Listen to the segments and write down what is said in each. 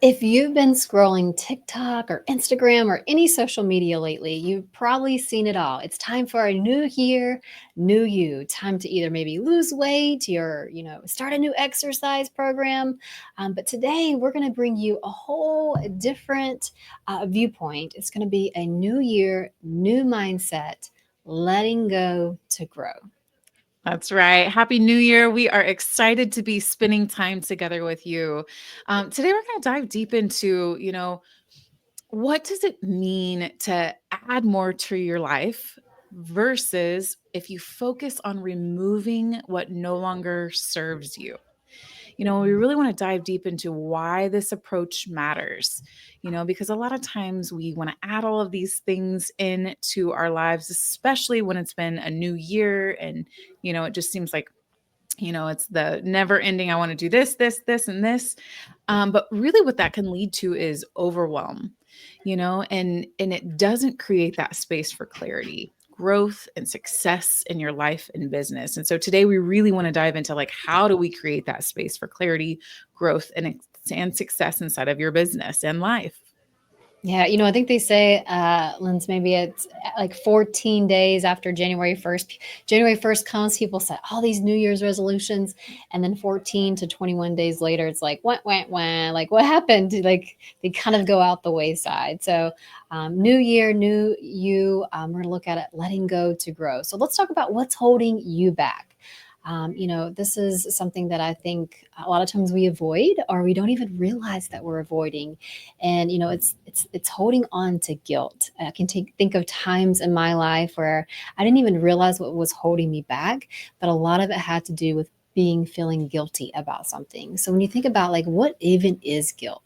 If you've been scrolling TikTok or Instagram or any social media lately, you've probably seen it all. It's time for a new year, new you. Time to either maybe lose weight or, start a new exercise program. But today we're going to bring you a whole different viewpoint. It's going to be a new year, new mindset, letting go to grow. That's right. Happy New Year. We are excited to be spending time together with you. Today, we're going to dive deep into, what does it mean to add more to your life versus if you focus on removing what no longer serves you? We really want to dive deep into why this approach matters, because a lot of times we want to add all of these things into our lives, especially when it's been a new year and, it just seems like, it's the never ending. I want to do this, and this. But really what that can lead to is overwhelm, and it doesn't create that space for clarity, growth, and success in your life and business. And so today we really want to dive into like, how do we create that space for clarity, growth, and success inside of your business and life? Yeah, I think they say, Linz, maybe it's like 14 days after January 1st. January 1st comes, people set all these New Year's resolutions, and then 14 to 21 days later, it's like, wah. Like, what happened? Like, they kind of go out the wayside. So, new year, new you. We're going to look at it, letting go to grow. So, let's talk about what's holding you back. This is something that I think a lot of times we avoid, or we don't even realize that we're avoiding. And it's holding on to guilt. I can think of times in my life where I didn't even realize what was holding me back, but a lot of it had to do with feeling guilty about something. So when you think about like what even is guilt?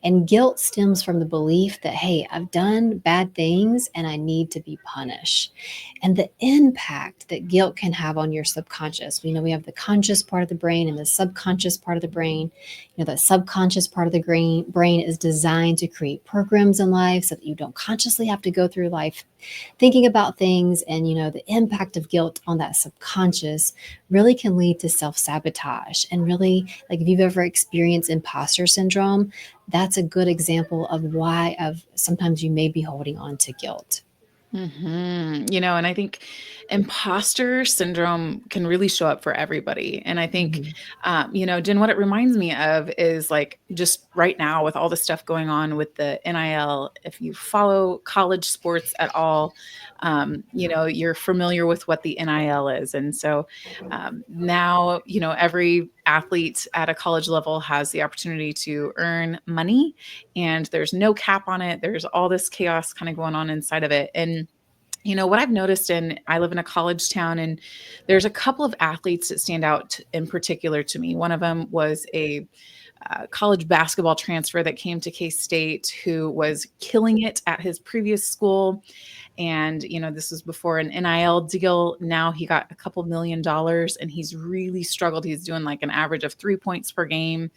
And guilt stems from the belief that, hey, I've done bad things and I need to be punished. And the impact that guilt can have on your subconscious. We have the conscious part of the brain and the subconscious part of the brain. The subconscious part of the brain is designed to create programs in life so that you don't consciously have to go through life thinking about things. And the impact of guilt on that subconscious really can lead to self-sabotage. And really, like, if you've ever experienced imposter syndrome, that's a good example of why of sometimes you may be holding on to guilt. And I think imposter syndrome can really show up for everybody. And I think, Mhm. Jen, what it reminds me of is like just right now with all the stuff going on with the NIL, if you follow college sports at all, you're familiar with what the NIL is. And so now, every athlete at a college level has the opportunity to earn money, and there's no cap on it. There's all this chaos kind of going on inside of it. And what I've noticed, and I live in a college town, and there's a couple of athletes that stand out in particular to me. One of them was a college basketball transfer that came to K State who was killing it at his previous school. And, this was before an NIL deal. Now he got a couple $1 million and he's really struggled. He's doing like an average of 3 points per game.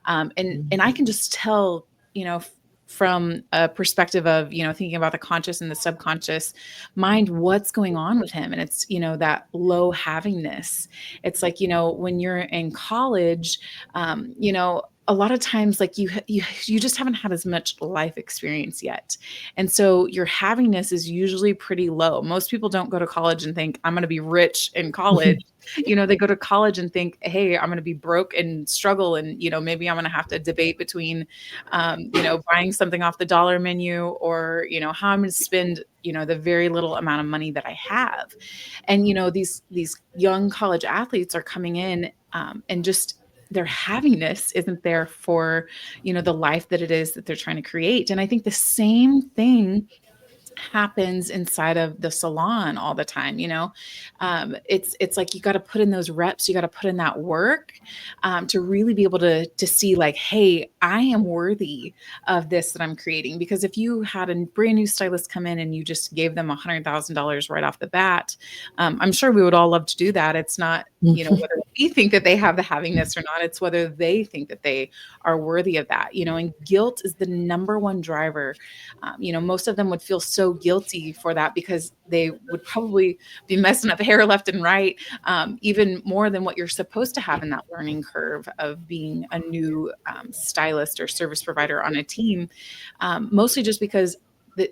And I can just tell, from a perspective of, thinking about the conscious and the subconscious mind, what's going on with him. And it's, that low havingness. It's like, when you're in college, a lot of times like you just haven't had as much life experience yet, and so your havingness is usually pretty low. Most people don't go to college and think I'm going to be rich in college. They go to college and think, hey, I'm going to be broke and struggle, and maybe I'm going to have to debate between buying something off the dollar menu, or how I'm going to spend the very little amount of money that I have. And these young college athletes are coming in, and just their havingness isn't there for the life that it is that they're trying to create. And I think the same thing happens inside of the salon all the time. It's like you got to put in those reps, you got to put in that work, to really be able to see like, hey, I am worthy of this that I'm creating. Because if you had a brand new stylist come in and you just gave them $100,000 right off the bat, I'm sure we would all love to do that. It's not, whether we think that they have the havingness or not. It's whether they think that they are worthy of that, and guilt is the number one driver. Most of them would feel so guilty for that because they would probably be messing up hair left and right, even more than what you're supposed to have in that learning curve of being a new stylist or service provider on a team, mostly just because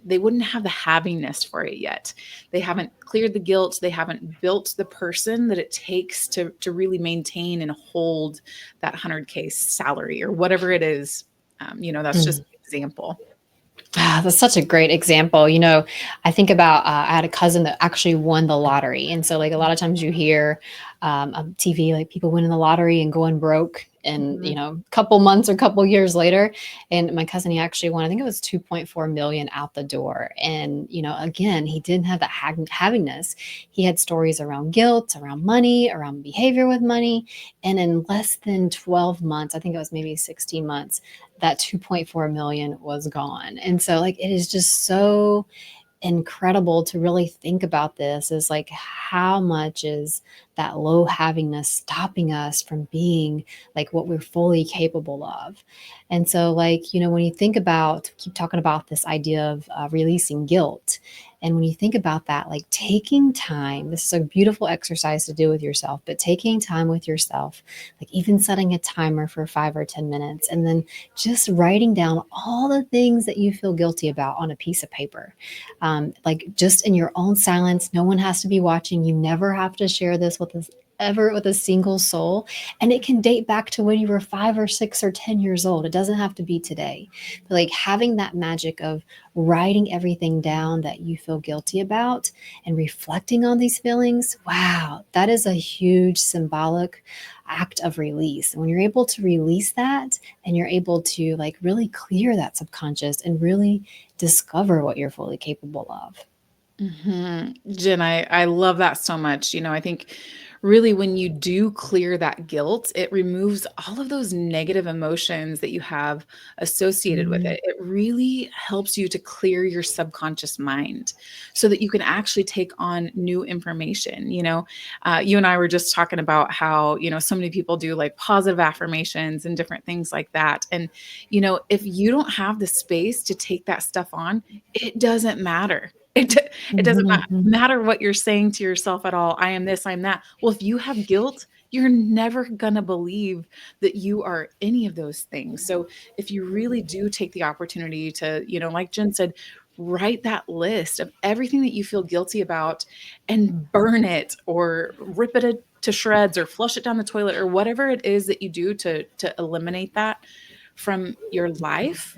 they wouldn't have the havingness for it yet. They haven't cleared the guilt. They haven't built the person that it takes to really maintain and hold that 100K salary or whatever it is. That's just an example. Ah, that's such a great example. I think about I had a cousin that actually won the lottery, and so like a lot of times you hear on TV like people winning the lottery and going broke, and Mhm. a couple months or couple years later. And my cousin, he actually won. I think it was 2.4 million out the door, and again, he didn't have that havingness. He had stories around guilt, around money, around behavior with money, and in less than 12 months, I think it was maybe 16 months, that 2.4 million was gone. And so like it is just so incredible to really think about this, is like how much is that low havingness stopping us from being like what we're fully capable of. And so like when you think about, keep talking about this idea of releasing guilt, and when you think about that, like taking time, this is a beautiful exercise to do with yourself, but taking time with yourself, like even setting a timer for 5 or 10 minutes, and then just writing down all the things that you feel guilty about on a piece of paper, like just in your own silence. No one has to be watching. You never have to share this with us ever with a single soul. And it can date back to when you were 5 or 6 or 10 years old. It doesn't have to be today. But like having that magic of writing everything down that you feel guilty about and reflecting on these feelings, wow, that is a huge symbolic act of release. And when you're able to release that, and you're able to like really clear that subconscious and really discover what you're fully capable of. Jen, I love that so much. I think really when you do clear that guilt, it removes all of those negative emotions that you have associated with Mhm. it. It really helps you to clear your subconscious mind so that you can actually take on new information. You and I were just talking about how, so many people do like positive affirmations and different things like that. And, if you don't have the space to take that stuff on, it doesn't matter. It doesn't Mhm. matter what you're saying to yourself at all. I am this, I'm that. Well, if you have guilt, you're never gonna believe that you are any of those things. So if you really do take the opportunity to, like Jen said, write that list of everything that you feel guilty about and burn it or rip it to shreds or flush it down the toilet or whatever it is that you do to eliminate that from your life,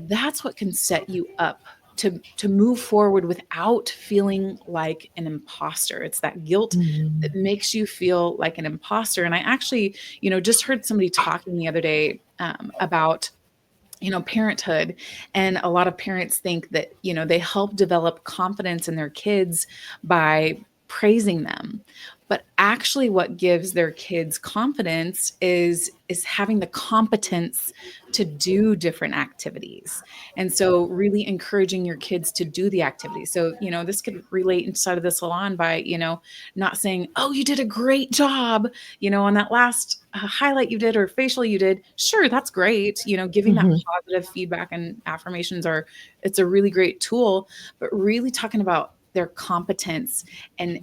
that's what can set you up to move forward without feeling like an imposter. It's that guilt that Mhm. makes you feel like an imposter. And I actually, just heard somebody talking the other day about parenthood. And a lot of parents think that, they help develop confidence in their kids by praising them. But actually what gives their kids confidence is having the competence to do different activities. And so really encouraging your kids to do the activities. So, this could relate inside of the salon by, not saying, "Oh, you did a great job, on that last highlight you did or facial you did." Sure, that's great. Giving that Mhm. positive feedback and affirmations it's a really great tool, but really talking about their competence and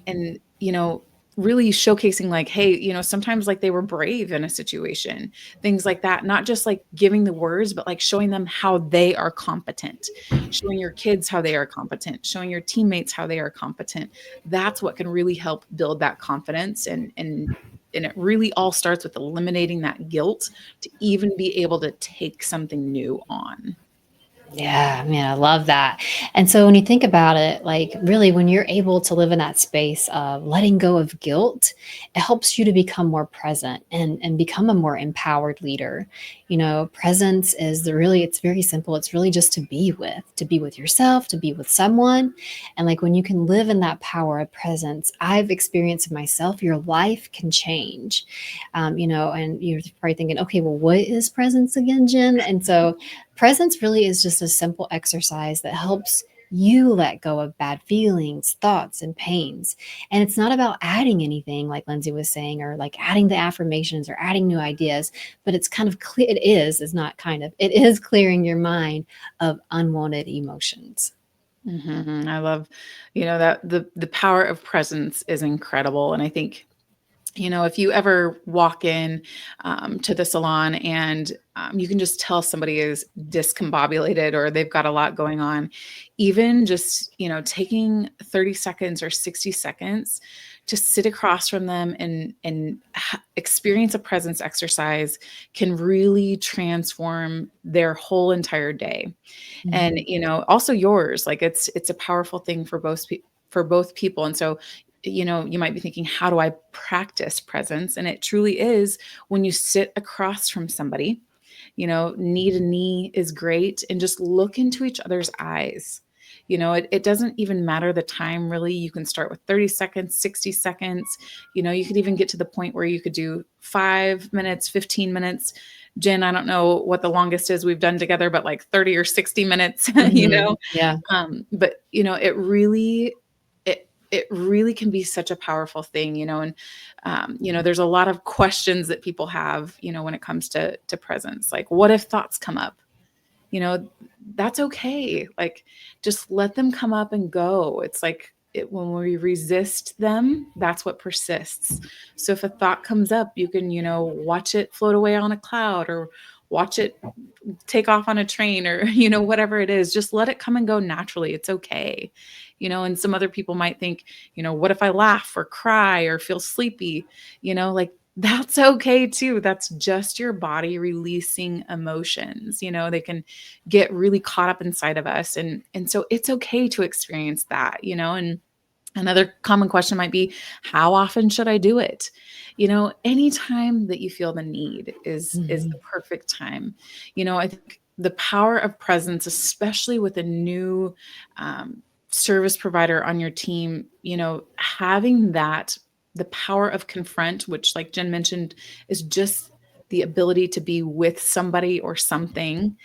really showcasing like, hey, sometimes like they were brave in a situation, things like that, not just like giving the words, but like showing them how they are competent, showing your kids how they are competent, showing your teammates how they are competent. That's what can really help build that confidence, and it really all starts with eliminating that guilt to even be able to take something new on. Yeah, man, I love that. And so when you think about it, like really, when you're able to live in that space of letting go of guilt, it helps you to become more present and become a more empowered leader. Presence is really, it's very simple. It's really just to be with yourself, to be with someone. And like when you can live in that power of presence, I've experienced it myself, your life can change. And you're probably thinking, okay, well, what is presence again, Jen? And so presence really is just a simple exercise that helps You let go of bad feelings, thoughts, and pains. And it's not about adding anything, like Lindsay was saying, or like adding the affirmations or adding new ideas, but it's kind of clear. It's not kind of, it is clearing your mind of unwanted emotions. I love, that the power of presence is incredible. And I think, if you ever walk in to the salon and you can just tell somebody is discombobulated or they've got a lot going on, even just, taking 30 seconds or 60 seconds to sit across from them and experience a presence exercise can really transform their whole entire day. And, Mhm. also yours, like it's a powerful thing for both people. And so, you might be thinking, how do I practice presence? And it truly is when you sit across from somebody, knee to knee is great, and just look into each other's eyes. It doesn't even matter the time, really. You can start with 30 seconds, 60 seconds. You could even get to the point where you could do 5 minutes, 15 minutes. Jen, I don't know what the longest is we've done together, but like 30 or 60 minutes, Mhm. Yeah. But it really can be such a powerful thing, and there's a lot of questions that people have, when it comes to presence. Like, what if thoughts come up? you know, that's okay. Like, just let them come up and go. It's like when we resist them, that's what persists. So if a thought comes up, you can, watch it float away on a cloud, or watch it take off on a train, or, whatever it is. Just let it come and go naturally. It's okay. And some other people might think, what if I laugh or cry or feel sleepy? Like, that's okay too. That's just your body releasing emotions. They can get really caught up inside of us. And so it's okay to experience that, and another common question might be, how often should I do it? Anytime that you feel the need is the Mhm. perfect time. I think the power of presence, especially with a new um, service provider on your team, having that, the power of confront, which, like Jen mentioned, is just the ability to be with somebody or something.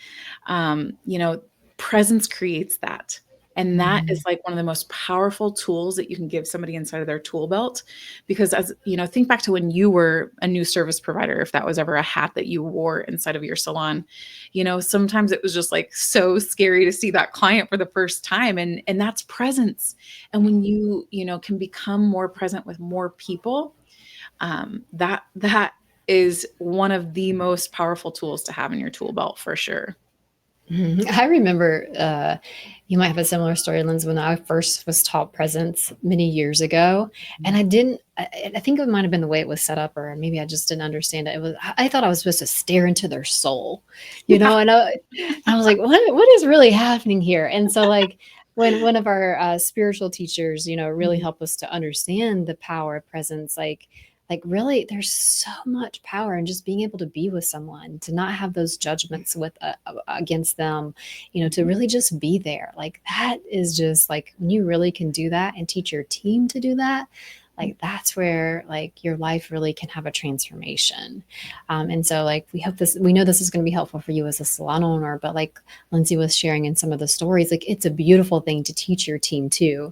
um, you know, Presence creates that. And that is Mhm. like one of the most powerful tools that you can give somebody inside of their tool belt. Because, as think back to when you were a new service provider, if that was ever a hat that you wore inside of your salon. Sometimes it was just like so scary to see that client for the first time. And that's presence. And when you can become more present with more people, that is one of the most powerful tools to have in your tool belt, for sure. Mhm. I remember you might have a similar story, Linz, when I first was taught presence many years ago. And I didn't, I think it might have been the way it was set up, or maybe I just didn't understand it. I thought I was supposed to stare into their soul, Yeah. and I was like, what is really happening here? And so, like, when one of our spiritual teachers, really Mhm. helped us to understand the power of presence, like really there's so much power in just being able to be with someone, to not have those judgments against them, to really just be there. Like, that is just like when you really can do that and teach your team to do that, like that's where like your life really can have a transformation. And so, like, we know this is going to be helpful for you as a salon owner, but like Lindsay was sharing in some of the stories, like it's a beautiful thing to teach your team too.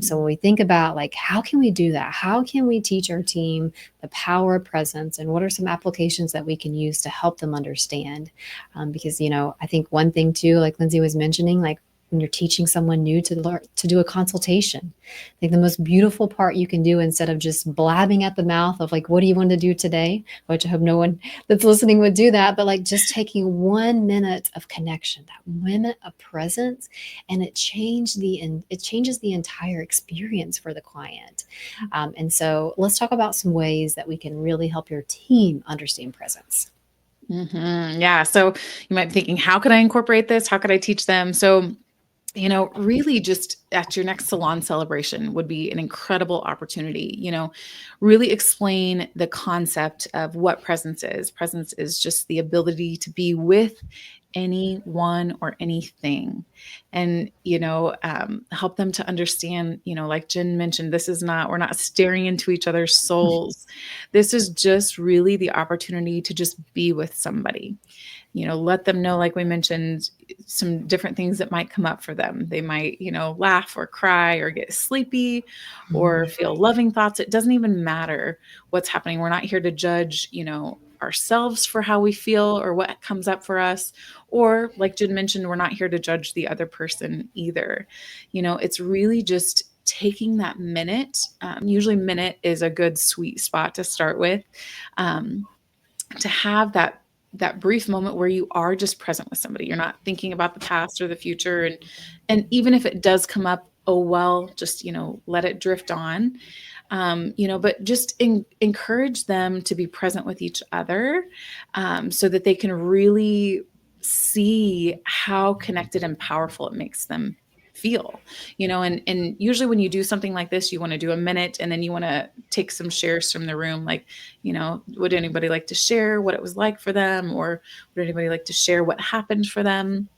So when we think about like, how can we do that? How can we teach our team the power of presence, and what are some applications that we can use to help them understand? Because I think one thing too, like Lindsay was mentioning, like when you're teaching someone new to learn to do a consultation, I think the most beautiful part you can do, instead of just blabbing at the mouth of like, what do you want to do today? Which I hope no one that's listening would do that, but like just taking 1 minute of connection, that minute of presence, and it changes the entire experience for the client. And so let's talk about some ways that we can really help your team understand presence. Yeah. So you might be thinking, how could I incorporate this? How could I teach them? So, really just at your next salon celebration would be an incredible opportunity. Really explain the concept of what presence is. Presence is just the ability to be with anyone or anything. And, help them to understand, like Jen mentioned, we're not staring into each other's souls. This is just really the opportunity to just be with somebody. Let them know, like we mentioned, some different things that might come up for them. They might, laugh or cry or get sleepy or Mhm. feel loving thoughts. It doesn't even matter what's happening. We're not here to judge, ourselves for how we feel or what comes up for us. Or, like Jen mentioned, we're not here to judge the other person either. It's really just taking that minute. Usually, minute is a good sweet spot to start with. Um, to have that brief moment where you are just present with somebody. You're not thinking about the past or the future. And even if it does come up, oh well, just let it drift on. But just encourage them to be present with each other, so that they can really see how connected and powerful it makes them feel. And usually when you do something like this, you want to do a minute and then you want to take some shares from the room, like, would anybody like to share what it was like for them, or would anybody like to share what happened for them?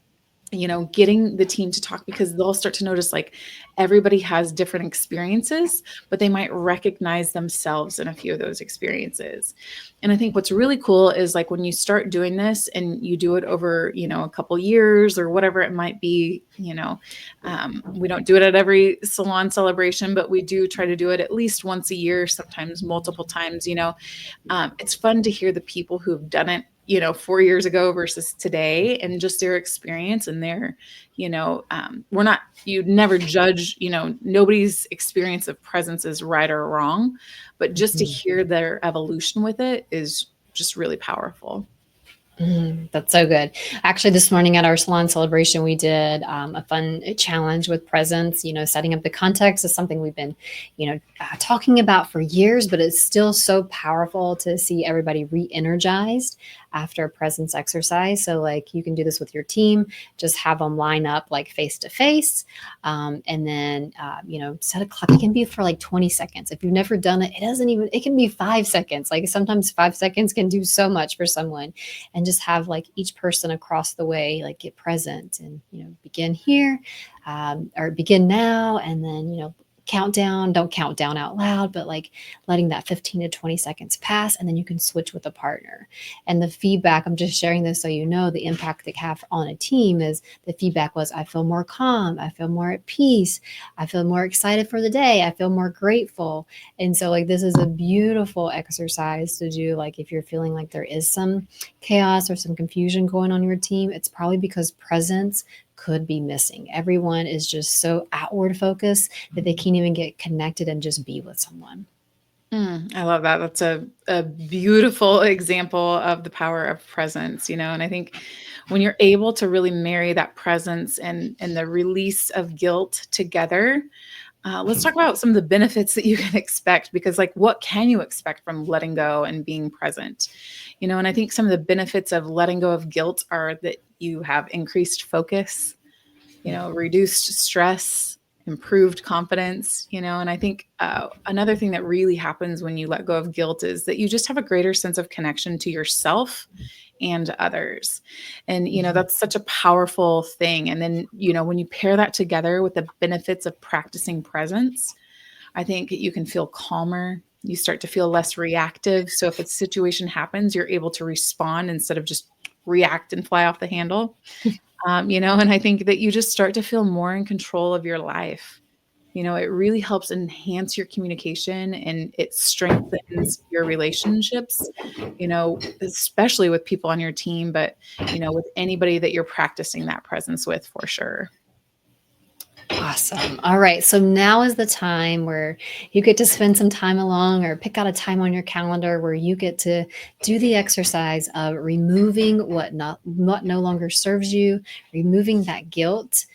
Getting the team to talk, because they'll start to notice, like, everybody has different experiences, but they might recognize themselves in a few of those experiences. And I think what's really cool is, like, when you start doing this and you do it over, a couple years or whatever it might be, we don't do it at every salon celebration, but we do try to do it at least once a year, sometimes multiple times. It's fun to hear the people who've done it 4 years ago versus today, and just their experience and their, you'd never judge, nobody's experience of presence is right or wrong, but just to Mhm. hear their evolution with it is just really powerful. That's so good. Actually, this morning at our salon celebration, we did a fun challenge with presents. Setting up the context is something we've been, talking about for years, but it's still so powerful to see everybody re-energized after a presence exercise. So, like, you can do this with your team. Just have them line up like face to face, and then set a clock. It can be for like 20 seconds. If you've never done it, it doesn't even. It can be 5 seconds. Like, sometimes 5 seconds can do so much for someone, and just have like each person across the way like get present and begin here, or begin now, and then countdown. Don't count down out loud, but like letting that 15 to 20 seconds pass, and then you can switch with a partner. And the feedback, I'm just sharing this so the impact they have on a team is, the feedback was, I feel more calm, I feel more at peace, I feel more excited for the day, I feel more grateful. And so, like, this is a beautiful exercise to do. Like, if you're feeling like there is some chaos or some confusion going on your team, it's probably because presence could be missing. Everyone is just so outward focused that they can't even get connected and just be with someone. I love that. That's a beautiful example of the power of presence, and I think when you're able to really marry that presence and the release of guilt together, let's talk about some of the benefits that you can expect, because, like, what can you expect from letting go and being present? And I think some of the benefits of letting go of guilt are that you have increased focus, reduced stress, improved confidence, and I think another thing that really happens when you let go of guilt is that you just have a greater sense of connection to yourself and others. And, Mhm. that's such a powerful thing. And then, when you pair that together with the benefits of practicing presence, I think you can feel calmer. You start to feel less reactive. So if a situation happens, you're able to respond instead of just react and fly off the handle. And I think that you just start to feel more in control of your life. It really helps enhance your communication and it strengthens your relationships, especially with people on your team, but, with anybody that you're practicing that presence with, for sure. Awesome. All right. So now is the time where you get to spend some time alone, or pick out a time on your calendar where you get to do the exercise of removing what no longer serves you, removing that guilt.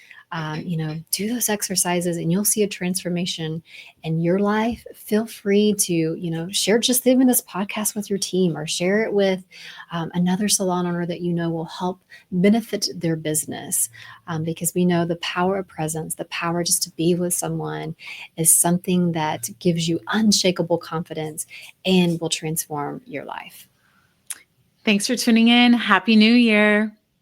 Do those exercises and you'll see a transformation in your life. Feel free to, share just even this podcast with your team, or share it with another salon owner that will help benefit their business, because we know the power of presence, the power just to be with someone, is something that gives you unshakable confidence and will transform your life. Thanks for tuning in. Happy New Year.